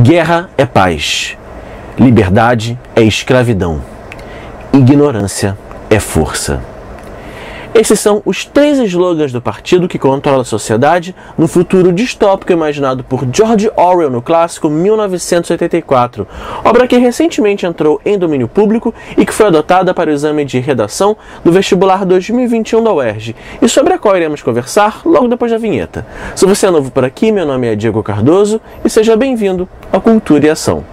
Guerra é paz, liberdade é escravidão, ignorância é força. Esses são os 3 slogans do partido que controla a sociedade no futuro distópico imaginado por George Orwell no clássico 1984, obra que recentemente entrou em domínio público e que foi adotada para o exame de redação do vestibular 2021 da UERJ, e sobre a qual iremos conversar logo depois da vinheta. Se você é novo por aqui, meu nome é Diego Cardoso e seja bem-vindo ao Cultura e Ação.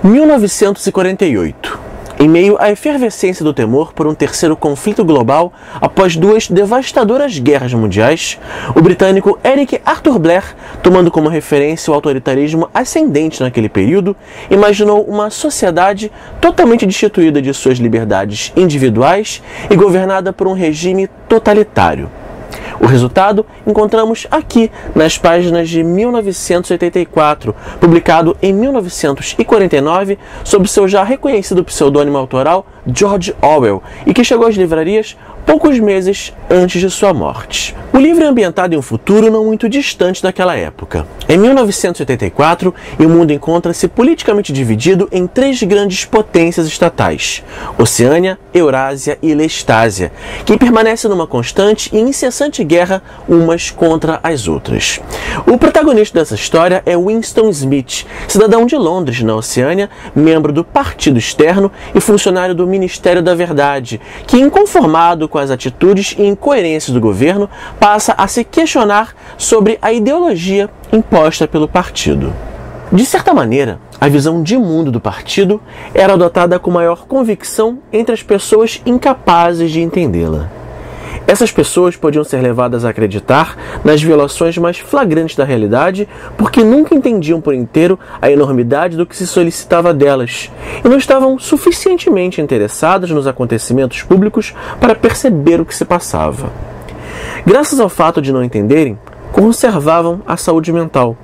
Em 1948, em meio à efervescência do temor por um terceiro conflito global após 2 devastadoras guerras mundiais, o britânico Eric Arthur Blair, tomando como referência o autoritarismo ascendente naquele período, imaginou uma sociedade totalmente destituída de suas liberdades individuais e governada por um regime totalitário. O resultado encontramos aqui nas páginas de 1984, publicado em 1949 sob seu já reconhecido pseudônimo autoral George Orwell, e que chegou às livrarias poucos meses antes de sua morte. O livro é ambientado em um futuro não muito distante daquela época. Em 1984, o mundo encontra-se politicamente dividido em 3 grandes potências estatais: Oceânia, Eurásia e Lestásia, que permanecem numa constante e incessante guerra umas contra as outras. O protagonista dessa história é Winston Smith, cidadão de Londres, na Oceânia, membro do Partido Externo e funcionário do Ministério da Verdade, que, inconformado com as atitudes e incoerências do governo, passa a se questionar sobre a ideologia imposta pelo partido. De certa maneira, a visão de mundo do partido era adotada com maior convicção entre as pessoas incapazes de entendê-la. Essas pessoas podiam ser levadas a acreditar nas violações mais flagrantes da realidade porque nunca entendiam por inteiro a enormidade do que se solicitava delas e não estavam suficientemente interessadas nos acontecimentos públicos para perceber o que se passava. Graças ao fato de não entenderem, conservavam a saúde mental.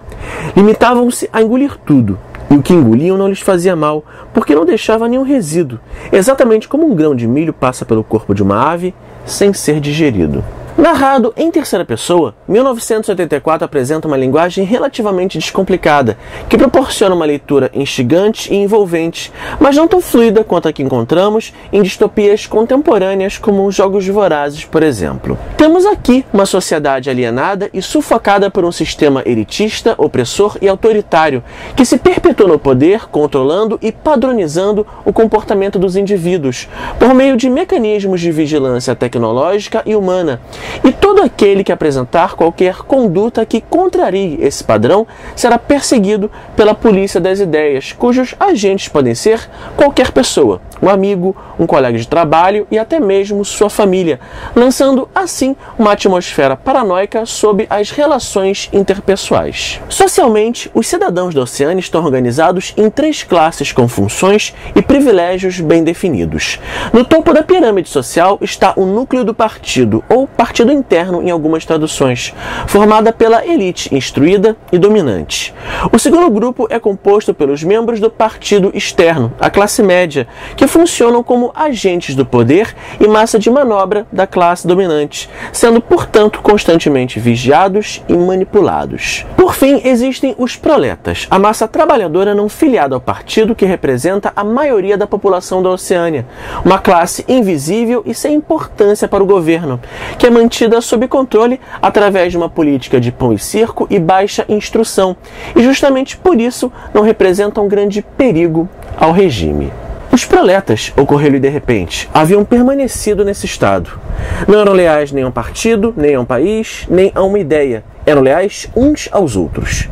Limitavam-se a engolir tudo, e o que engoliam não lhes fazia mal, porque não deixava nenhum resíduo, exatamente como um grão de milho passa pelo corpo de uma ave sem ser digerido. Narrado em terceira pessoa, 1984 apresenta uma linguagem relativamente descomplicada, que proporciona uma leitura instigante e envolvente, mas não tão fluida quanto a que encontramos em distopias contemporâneas como os Jogos Vorazes, por exemplo. Temos aqui uma sociedade alienada e sufocada por um sistema elitista, opressor e autoritário, que se perpetua no poder, controlando e padronizando o comportamento dos indivíduos, por meio de mecanismos de vigilância tecnológica e humana. E todo aquele que apresentar qualquer conduta que contrarie esse padrão será perseguido pela polícia das ideias, cujos agentes podem ser qualquer pessoa, um amigo, um colega de trabalho e até mesmo sua família, lançando assim uma atmosfera paranoica sobre as relações interpessoais. Socialmente, os cidadãos da Oceânia estão organizados em 3 classes com funções e privilégios bem definidos. No topo da pirâmide social está o núcleo do partido, ou partido interno em algumas traduções, formada pela elite instruída e dominante. O segundo grupo é composto pelos membros do partido externo, a classe média, que funcionam como agentes do poder e massa de manobra da classe dominante, sendo, portanto, constantemente vigiados e manipulados. Por fim, existem os proletas, a massa trabalhadora não filiada ao partido que representa a maioria da população da Oceânia, uma classe invisível e sem importância para o governo, que é mantida sob controle através de uma política de pão e circo e baixa instrução, e justamente por isso não representam um grande perigo ao regime. Os proletas, ocorreu-lhe de repente, haviam permanecido nesse estado. Não eram leais nem a um partido, nem a um país, nem a uma ideia. Eram leais uns aos outros.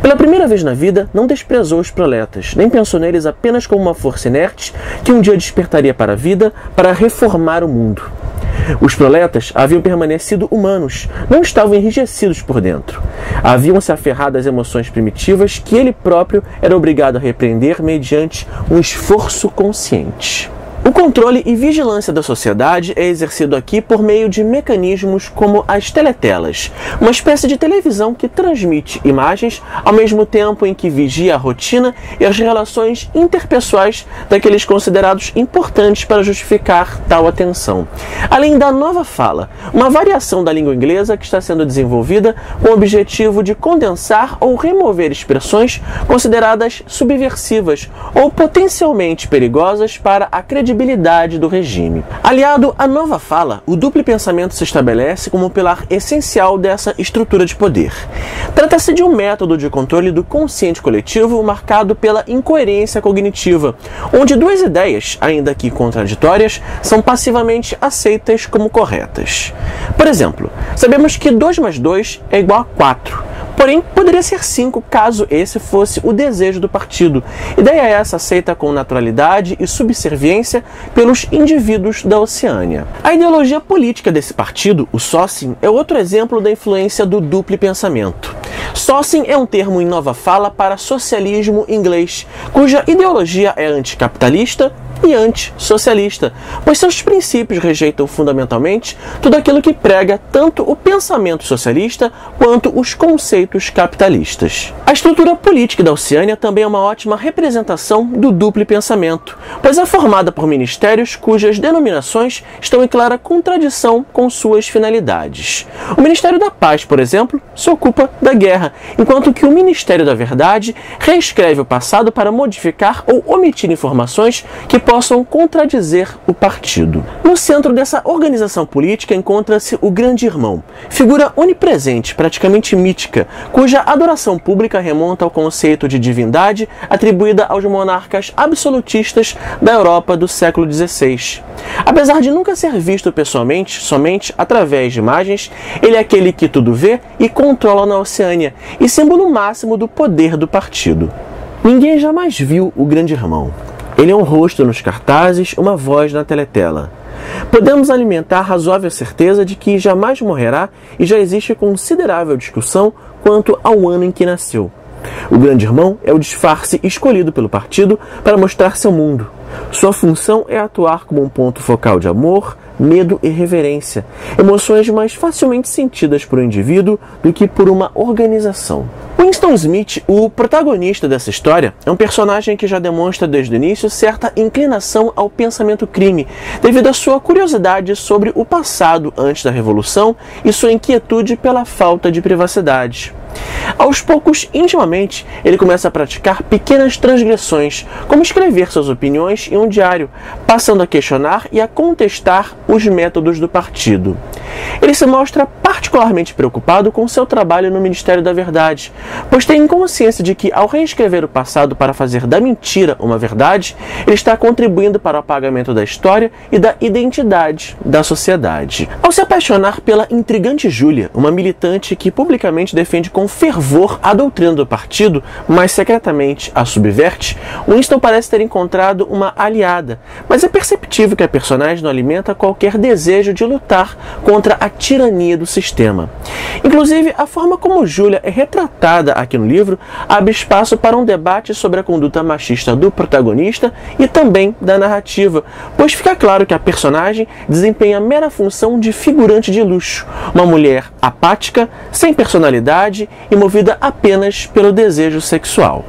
Pela primeira vez na vida, não desprezou os proletas, nem pensou neles apenas como uma força inerte que um dia despertaria para a vida para reformar o mundo. Os proletas haviam permanecido humanos, não estavam enrijecidos por dentro. Haviam se aferrado às emoções primitivas que ele próprio era obrigado a repreender mediante um esforço consciente. O controle e vigilância da sociedade é exercido aqui por meio de mecanismos como as teletelas, uma espécie de televisão que transmite imagens ao mesmo tempo em que vigia a rotina e as relações interpessoais daqueles considerados importantes para justificar tal atenção. Além da nova fala, uma variação da língua inglesa que está sendo desenvolvida com o objetivo de condensar ou remover expressões consideradas subversivas ou potencialmente perigosas para a credibilidade do regime. Aliado à nova fala, o duplo pensamento se estabelece como pilar essencial dessa estrutura de poder. Trata-se de um método de controle do consciente coletivo marcado pela incoerência cognitiva, onde duas ideias, ainda que contraditórias, são passivamente aceitas como corretas. Por exemplo, sabemos que 2 mais 2 é igual a 4. Porém, poderia ser 5 caso esse fosse o desejo do partido. Ideia essa aceita com naturalidade e subserviência pelos indivíduos da Oceânia. A ideologia política desse partido, o Socin, é outro exemplo da influência do duplo pensamento. Socin é um termo em nova fala para socialismo inglês, cuja ideologia é anticapitalista e antissocialista, pois seus princípios rejeitam fundamentalmente tudo aquilo que prega tanto o pensamento socialista quanto os conceitos capitalistas. A estrutura política da Oceânia também é uma ótima representação do duplo pensamento, pois é formada por ministérios cujas denominações estão em clara contradição com suas finalidades. O Ministério da Paz, por exemplo, se ocupa da guerra, enquanto que o Ministério da Verdade reescreve o passado para modificar ou omitir informações que possam contradizer o partido. No centro dessa organização política encontra-se o Grande Irmão, figura onipresente, praticamente mítica, cuja adoração pública remonta ao conceito de divindade atribuída aos monarcas absolutistas da Europa do século XVI. Apesar de nunca ser visto pessoalmente, somente através de imagens, ele é aquele que tudo vê e controla na Oceânia, e símbolo máximo do poder do partido. Ninguém jamais viu o Grande Irmão. Ele é um rosto nos cartazes, uma voz na teletela. Podemos alimentar razoável certeza de que jamais morrerá e já existe considerável discussão quanto ao ano em que nasceu. O Grande Irmão é o disfarce escolhido pelo partido para mostrar seu mundo. Sua função é atuar como um ponto focal de amor, medo e reverência, emoções mais facilmente sentidas por um indivíduo do que por uma organização. Winston Smith, o protagonista dessa história, é um personagem que já demonstra desde o início certa inclinação ao pensamento crime, devido à sua curiosidade sobre o passado antes da Revolução e sua inquietude pela falta de privacidade. Aos poucos, intimamente, ele começa a praticar pequenas transgressões, como escrever suas opiniões em um diário, passando a questionar e a contestar os métodos do partido. Ele se mostra particularmente preocupado com seu trabalho no Ministério da Verdade, pois tem consciência de que, ao reescrever o passado para fazer da mentira uma verdade, ele está contribuindo para o apagamento da história e da identidade da sociedade. Ao se apaixonar pela intrigante Júlia, uma militante que publicamente defende com fervor a doutrina do partido, mas secretamente a subverte, Winston parece ter encontrado uma aliada, mas é perceptível que a personagem não alimenta qualquer desejo de lutar contra a tirania do sistema. Inclusive, a forma como Júlia é retratada aqui no livro abre espaço para um debate sobre a conduta machista do protagonista e também da narrativa, pois fica claro que a personagem desempenha a mera função de figurante de luxo, uma mulher apática, sem personalidade e movida apenas pelo desejo sexual.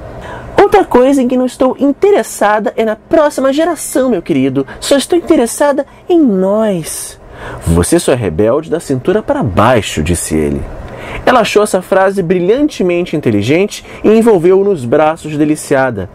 Outra coisa em que não estou interessada é na próxima geração, meu querido. Só estou interessada em nós. Você só é rebelde da cintura para baixo, disse ele. Ela achou essa frase brilhantemente inteligente e envolveu-o nos braços deliciada.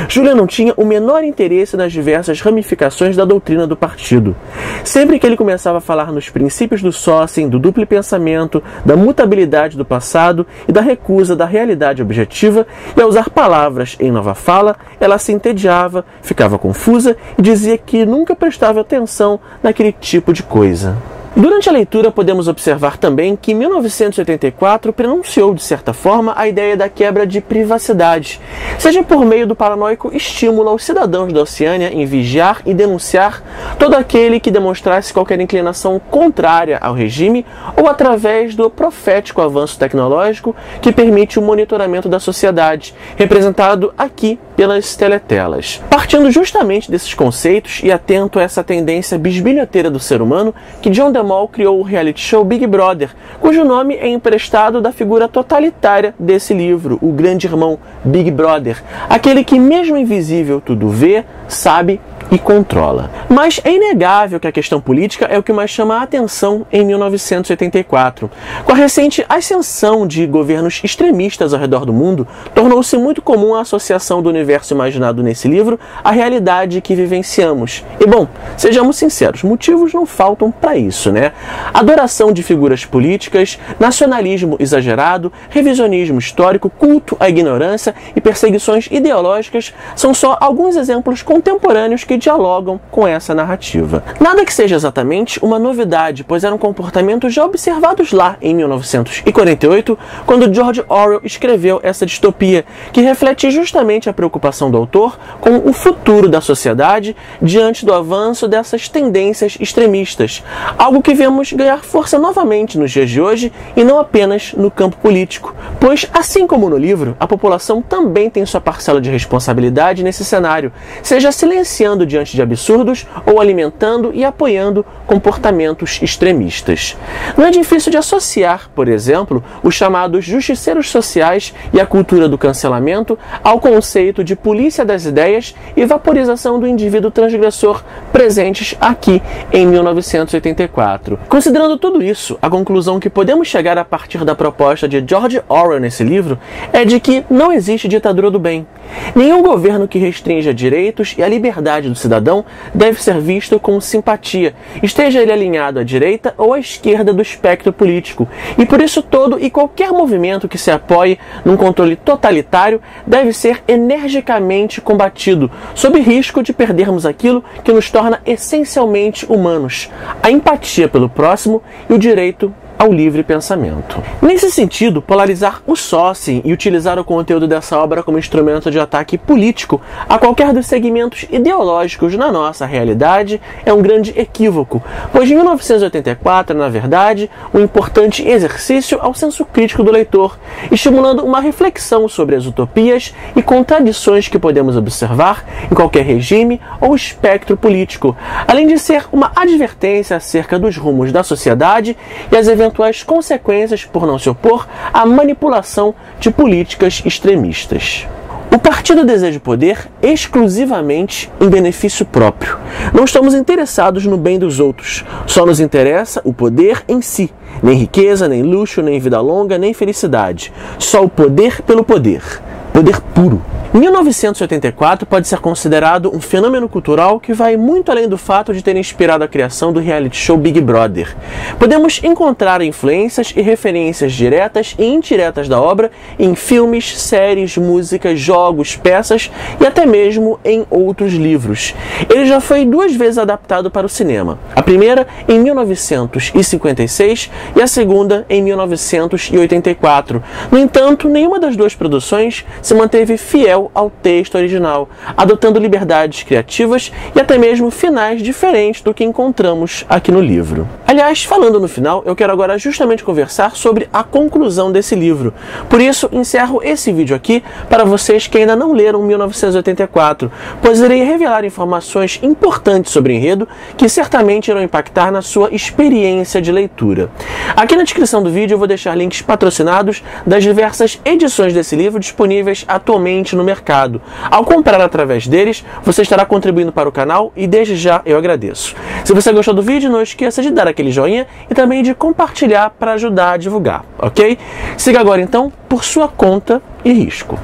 Júlia não tinha o menor interesse nas diversas ramificações da doutrina do partido. Sempre que ele começava a falar nos princípios do Socin, do duplo pensamento, da mutabilidade do passado e da recusa da realidade objetiva, e a usar palavras em nova fala, ela se entediava, ficava confusa e dizia que nunca prestava atenção naquele tipo de coisa. Durante a leitura, podemos observar também que 1984 prenunciou, de certa forma, a ideia da quebra de privacidade, seja por meio do paranoico estímulo aos cidadãos da Oceânia em vigiar e denunciar todo aquele que demonstrasse qualquer inclinação contrária ao regime, ou através do profético avanço tecnológico que permite o monitoramento da sociedade, representado aqui pelas teletelas. Partindo justamente desses conceitos e atento a essa tendência bisbilhoteira do ser humano, que John de Mol criou o reality show Big Brother, cujo nome é emprestado da figura totalitária desse livro, o grande irmão Big Brother, aquele que mesmo invisível tudo vê, sabe e controla. Mas é inegável que a questão política é o que mais chama a atenção em 1984. Com a recente ascensão de governos extremistas ao redor do mundo, tornou-se muito comum a associação do universo imaginado nesse livro à realidade que vivenciamos. E bom, sejamos sinceros, motivos não faltam para isso, né? Adoração de figuras políticas, nacionalismo exagerado, revisionismo histórico, culto à ignorância e perseguições ideológicas são só alguns exemplos contemporâneos que dialogam com essa narrativa. Nada que seja exatamente uma novidade, pois eram comportamentos já observados lá em 1948, quando George Orwell escreveu essa distopia, que reflete justamente a preocupação do autor com o futuro da sociedade diante do avanço dessas tendências extremistas, algo que vemos ganhar força novamente nos dias de hoje e não apenas no campo político, pois, assim como no livro, a população também tem sua parcela de responsabilidade nesse cenário, seja silenciando diante de absurdos ou alimentando e apoiando comportamentos extremistas. Não é difícil de associar, por exemplo, os chamados justiceiros sociais e a cultura do cancelamento ao conceito de polícia das ideias e vaporização do indivíduo transgressor presentes aqui em 1984. Considerando tudo isso, a conclusão que podemos chegar a partir da proposta de George Orwell nesse livro é de que não existe ditadura do bem. Nenhum governo que restrinja direitos e a liberdade do cidadão deve ser visto com simpatia, esteja ele alinhado à direita ou à esquerda do espectro político, e por isso todo e qualquer movimento que se apoie num controle totalitário deve ser energicamente combatido, sob risco de perdermos aquilo que nos torna essencialmente humanos, a empatia pelo próximo e o direito ao livre pensamento. Nesse sentido, polarizar o sócio e utilizar o conteúdo dessa obra como instrumento de ataque político a qualquer dos segmentos ideológicos na nossa realidade é um grande equívoco, pois em 1984, na verdade, um importante exercício ao senso crítico do leitor, estimulando uma reflexão sobre as utopias e contradições que podemos observar em qualquer regime ou espectro político, além de ser uma advertência acerca dos rumos da sociedade e as eventuais consequências por não se opor à manipulação de políticas extremistas. O partido deseja poder exclusivamente em benefício próprio. Não estamos interessados no bem dos outros, só nos interessa o poder em si. Nem riqueza, nem luxo, nem vida longa, nem felicidade. Só o poder pelo poder. Poder puro. 1984 pode ser considerado um fenômeno cultural que vai muito além do fato de ter inspirado a criação do reality show Big Brother. Podemos encontrar influências e referências diretas e indiretas da obra em filmes, séries, músicas, jogos, peças e até mesmo em outros livros. Ele já foi 2 vezes adaptado para o cinema. A primeira em 1956 e a segunda em 1984. No entanto, nenhuma das 2 produções se manteve fiel ao texto original, adotando liberdades criativas e até mesmo finais diferentes do que encontramos aqui no livro. Aliás, falando no final, eu quero agora justamente conversar sobre a conclusão desse livro. Por isso, encerro esse vídeo aqui para vocês que ainda não leram 1984, pois irei revelar informações importantes sobre o enredo que certamente irão impactar na sua experiência de leitura. Aqui na descrição do vídeo eu vou deixar links patrocinados das diversas edições desse livro disponíveis atualmente no mercado. Ao comprar através deles, você estará contribuindo para o canal e desde já eu agradeço. Se você gostou do vídeo, não esqueça de dar aquele joinha e também de compartilhar para ajudar a divulgar, ok? Siga agora então por sua conta e risco.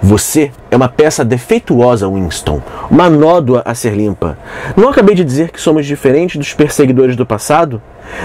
Você é uma peça defeituosa, Winston, uma nódoa a ser limpa. Não acabei de dizer que somos diferentes dos perseguidores do passado?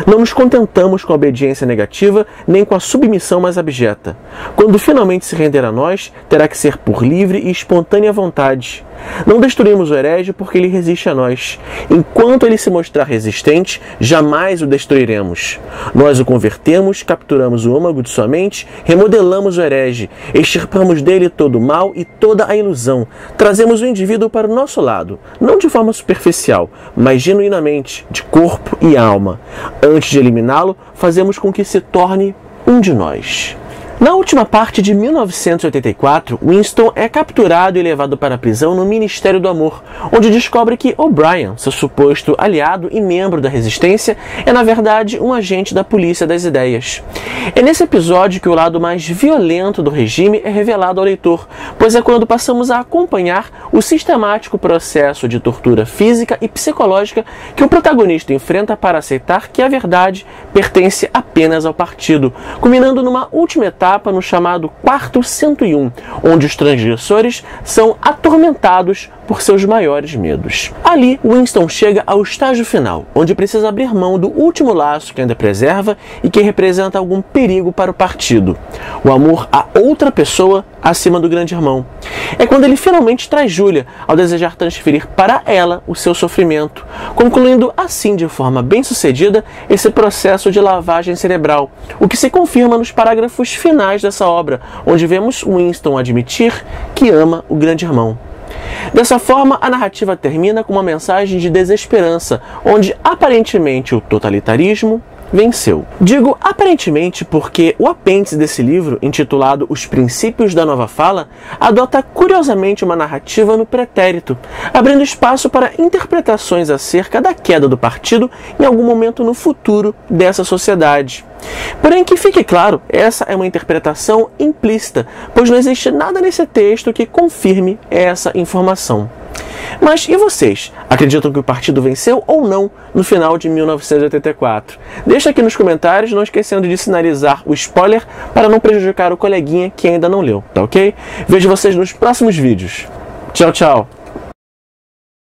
Não nos contentamos com a obediência negativa, nem com a submissão mais abjeta. Quando finalmente se render a nós, terá que ser por livre e espontânea vontade. Não destruímos o herege porque ele resiste a nós. Enquanto ele se mostrar resistente, jamais o destruiremos. Nós o convertemos, capturamos o âmago de sua mente, remodelamos o herege, extirpamos dele todo o mal e toda a ilusão. Trazemos o indivíduo para o nosso lado, não de forma superficial, mas genuinamente, de corpo e alma. Antes de eliminá-lo, fazemos com que se torne um de nós. Na última parte de 1984, Winston é capturado e levado para a prisão no Ministério do Amor, onde descobre que O'Brien, seu suposto aliado e membro da resistência, é na verdade um agente da polícia das ideias. É nesse episódio que o lado mais violento do regime é revelado ao leitor, pois é quando passamos a acompanhar o sistemático processo de tortura física e psicológica que o protagonista enfrenta para aceitar que a verdade pertence apenas ao partido, culminando numa última etapa no chamado Quarto 101, onde os transgressores são atormentados por seus maiores medos. Ali, Winston chega ao estágio final, onde precisa abrir mão do último laço que ainda preserva e que representa algum perigo para o partido: o amor a outra pessoa acima do grande irmão. É quando ele finalmente traz Julia, ao desejar transferir para ela o seu sofrimento, concluindo assim de forma bem sucedida esse processo de lavagem cerebral, o que se confirma nos parágrafos finais dessa obra, onde vemos Winston admitir que ama o grande irmão. Dessa forma, a narrativa termina com uma mensagem de desesperança, onde aparentemente o totalitarismo venceu. Digo aparentemente porque o apêndice desse livro, intitulado Os Princípios da Nova Fala, adota curiosamente uma narrativa no pretérito, abrindo espaço para interpretações acerca da queda do partido em algum momento no futuro dessa sociedade. Porém, que fique claro, essa é uma interpretação implícita, pois não existe nada nesse texto que confirme essa informação. Mas e vocês? Acreditam que o partido venceu ou não no final de 1984? Deixa aqui nos comentários, não esquecendo de sinalizar o spoiler para não prejudicar o coleguinha que ainda não leu, tá ok? Vejo vocês nos próximos vídeos. Tchau, tchau!